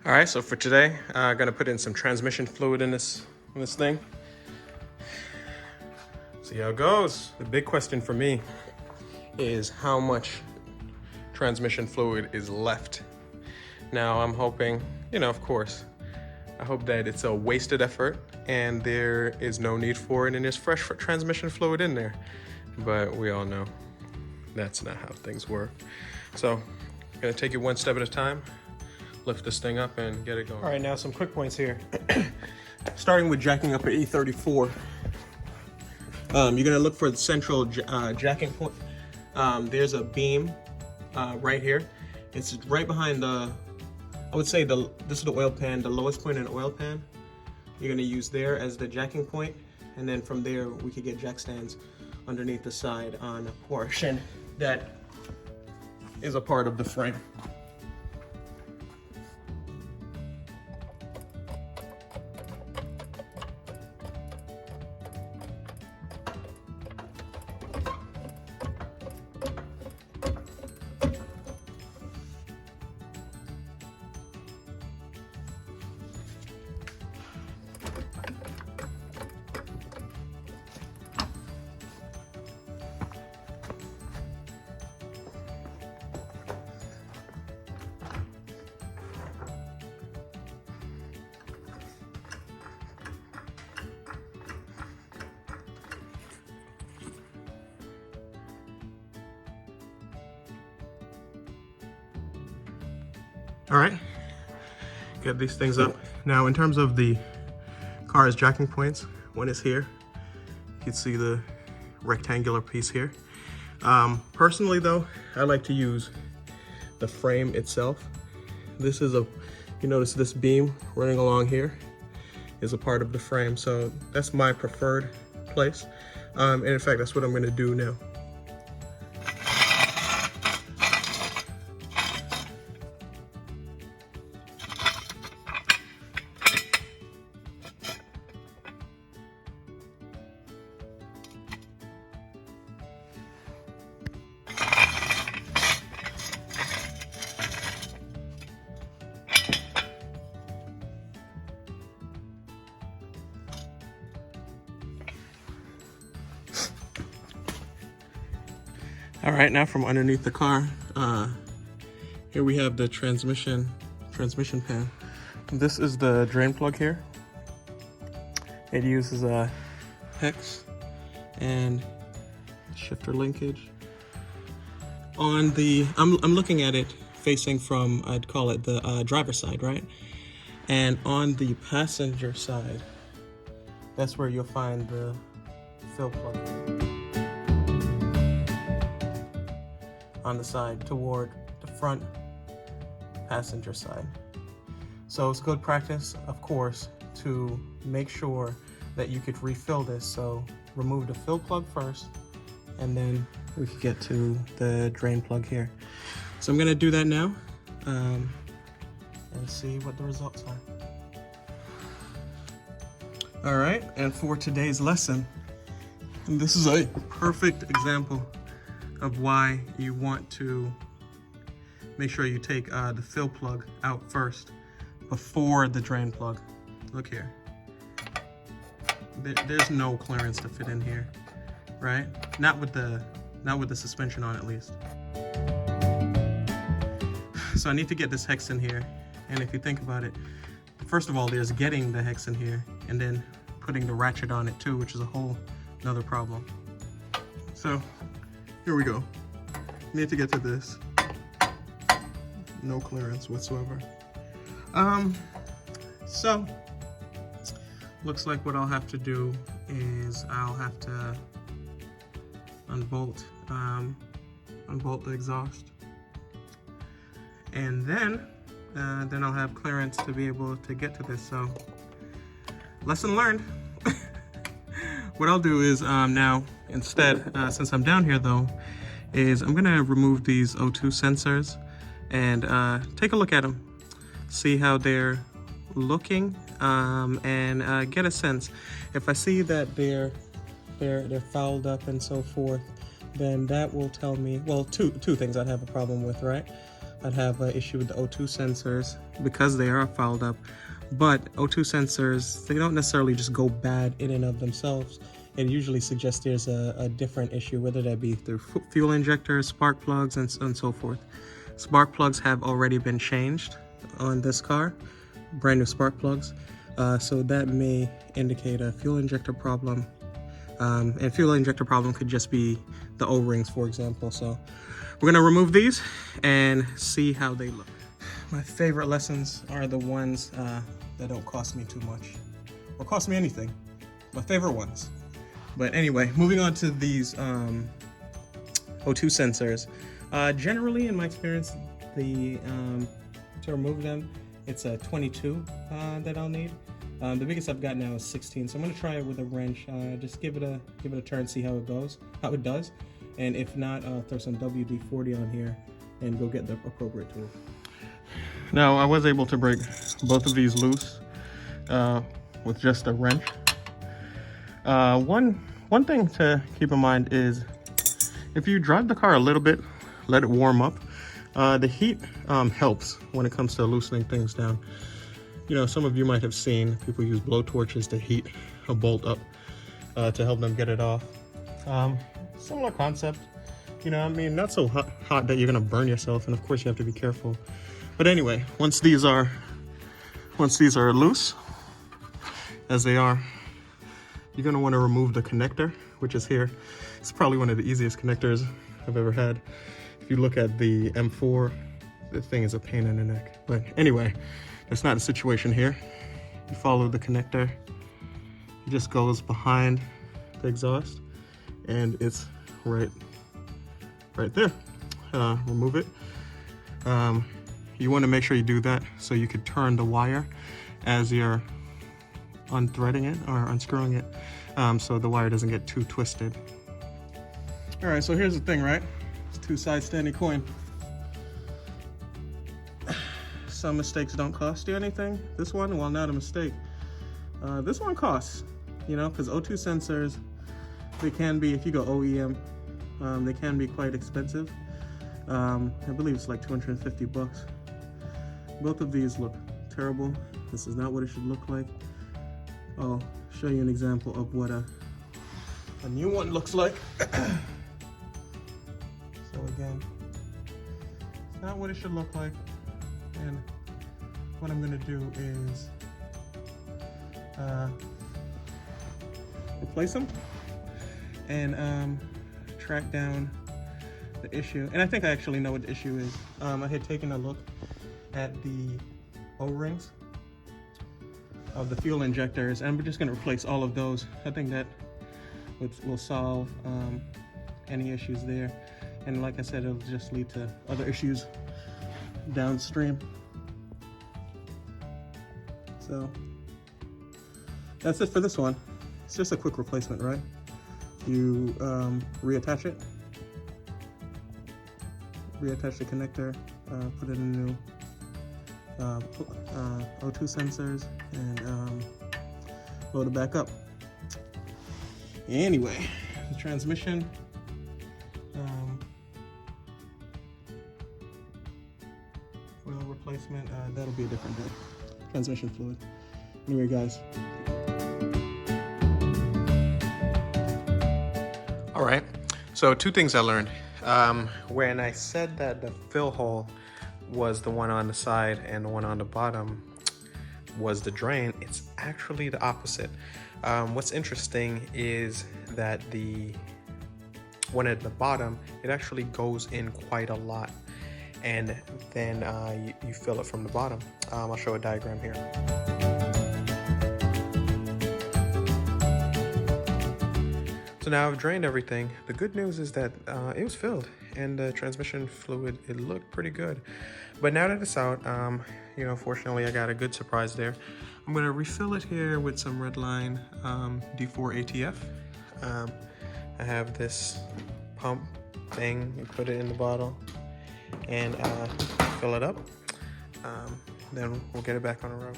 All right, so for today, I'm gonna put in some transmission fluid in this thing. See how it goes. The big question for me is how much transmission fluid is left. Now I'm hoping, of course, I hope that it's a wasted effort and there is no need for it and there's fresh transmission fluid in there. But we all know that's not how things work. So I'm gonna take it one step at a time, lift this thing up and get it going. All right, now some quick points here. Starting with jacking up an E34. You're gonna look for the central jacking point. There's a beam right here. It's right behind the, I would say this is the oil pan, the lowest point in the oil pan. You're gonna use there as the jacking point, and then from there we could get jack stands underneath the side on a portion that is a part of the frame. All right, get these things up. Now, in terms of the car's jacking points, one is here. You can see the rectangular piece here. Personally though, I like to use the frame itself. This is you notice this beam running along here is a part of the frame. So that's my preferred place. And in fact, that's what I'm gonna do now. All right, now from underneath the car, here we have the transmission pan. This is the drain plug here. It uses a hex and shifter linkage. On the, I'm looking at it facing from, I'd call it the driver's side, right? And on the passenger side, that's where you'll find the fill plug. On the side toward the front passenger side. So it's good practice, of course, to make sure that you could refill this. So remove the fill plug first, and then we could get to the drain plug here. So I'm gonna do that now and see what the results are. All right, and for today's lesson, and this is a perfect example of why you want to make sure you take the fill plug out first before the drain plug. Look here. There's no clearance to fit in here, right? Not with the suspension on, at least. So I need to get this hex in here. And if you think about it, first of all, there's getting the hex in here and then putting the ratchet on it too, which is a whole another problem. So here we go. Need to get to this. No clearance whatsoever. So looks like what I'll have to do is I'll have to unbolt the exhaust, and then I'll have clearance to be able to get to this. So lesson learned. What I'll do is now instead, since I'm down here though, is I'm gonna remove these O2 sensors and take a look at them, see how they're looking, and get a sense. If I see that they're fouled up and so forth, then that will tell me, well, two things I'd have a problem with, right? I'd have an issue with the O2 sensors because they are fouled up. But O2 sensors, they don't necessarily just go bad in and of themselves. It usually suggests there's a different issue, whether that be through fuel injectors, spark plugs, and so forth. Spark plugs have already been changed on this car, brand new spark plugs. So that may indicate a fuel injector problem. And fuel injector problem could just be the O-rings, for example. So we're gonna remove these and see how they look. My favorite lessons are the ones that don't cost me too much or cost me anything. My favorite ones. But anyway, moving on to these O2 sensors. Generally, in my experience, to remove them, it's a 22 that I'll need. The biggest I've got now is 16, so I'm gonna try it with a wrench. Just give it a turn, see how it goes, how it does, and if not, throw some WD-40 on here and go get the appropriate tool. Now, I was able to break both of these loose with just a wrench. One thing to keep in mind is if you drive the car a little bit, let it warm up. The heat helps when it comes to loosening things down. You know, some of you might have seen people use blow torches to heat a bolt up to help them get it off. Similar concept. You know, I mean, not so hot that you're gonna burn yourself, and of course you have to be careful. But anyway, once these are loose, as they are, you're gonna want to remove the connector, which is here. It's probably one of the easiest connectors I've ever had. If you look at the M4, the thing is a pain in the neck. But anyway, that's not the situation here. You follow the connector. It just goes behind the exhaust, and it's right there. Remove it. You want to make sure you do that so you could turn the wire as you're unthreading it or unscrewing it, so the wire doesn't get too twisted. All right, so here's the thing, right? It's two sides to any coin. Some mistakes don't cost you anything. This one, well, not a mistake. This one costs, you know, because O2 sensors, they can be, if you go OEM, they can be quite expensive. I believe it's like 250 bucks. Both of these look terrible. This is not what it should look like. I'll show you an example of what a new one looks like. So again, it's not what it should look like. And what I'm gonna do is replace them and track down the issue. And I think I actually know what the issue is. I had taken a look at the O-rings of the fuel injectors, and we're just going to replace all of those. I think that will solve any issues there, and like I said, it'll just lead to other issues downstream. So that's it for this one. It's just a quick replacement, right? You reattach it, reattach the connector, put in a new O2 sensors, and load it back up. Anyway, the transmission, oil replacement, that'll be a different day. Transmission fluid. Anyway, guys. All right, so two things I learned. When I said that the fill hole was the one on the side and the one on the bottom was the drain, it's actually the opposite. What's interesting is that the one at the bottom, it actually goes in quite a lot, and then you fill it from the bottom. I'll show a diagram here. So now I've drained everything. The good news is that it was filled, and the transmission fluid, it looked pretty good. But now that it's out, you know, fortunately I got a good surprise there. I'm gonna refill it here with some Redline D4 ATF. I have this pump thing, you put it in the bottle and fill it up. Then we'll get it back on the road.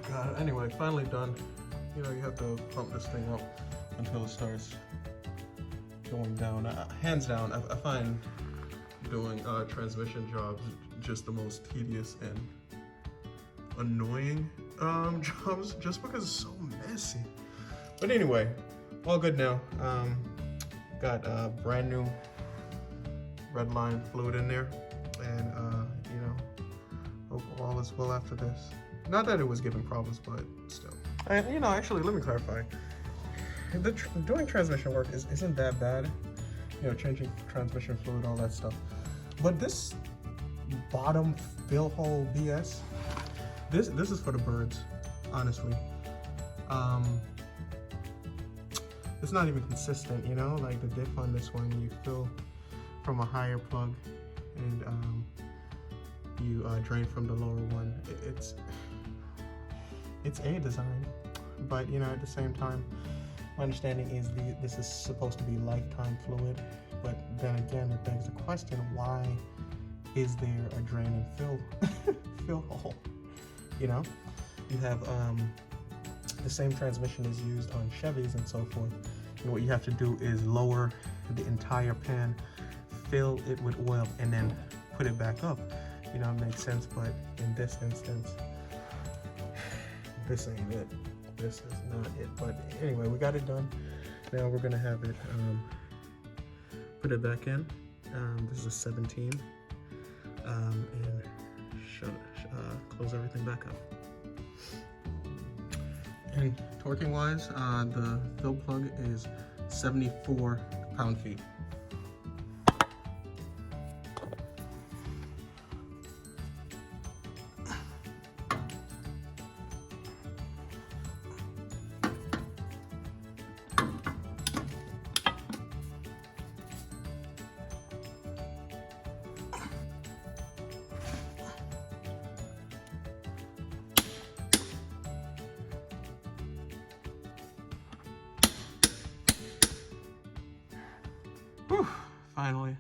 God, anyway, finally done. you know, you have to pump this thing up until it starts going down. Hands down, I find doing transmission jobs just the most tedious and annoying jobs, just because it's so messy. But anyway, all good now. Got brand new red line fluid in there, and you know, hope all is well after this. Not that it was giving problems, but still. And you know, actually, let me clarify. Doing transmission work isn't that bad. You know, changing transmission fluid, all that stuff. But this bottom fill hole BS, this is for the birds, honestly. It's not even consistent, you know. Like the diff on this one, you fill from a higher plug, and you drain from the lower one. It's a design, but you know, at the same time, my understanding is this is supposed to be lifetime fluid. But then again, it begs the question: why is there a drain and fill hole? You know, you have the same transmission is used on Chevys and so forth. And what you have to do is lower the entire pan, fill it with oil, and then put it back up. You know, it makes sense, but in this instance, this ain't it. This is not it. But anyway, we got it done. Now we're gonna have it put it back in. This is a 17, and close everything back up. And torquing wise, the fill plug is 74 pound-feet. Whew, finally.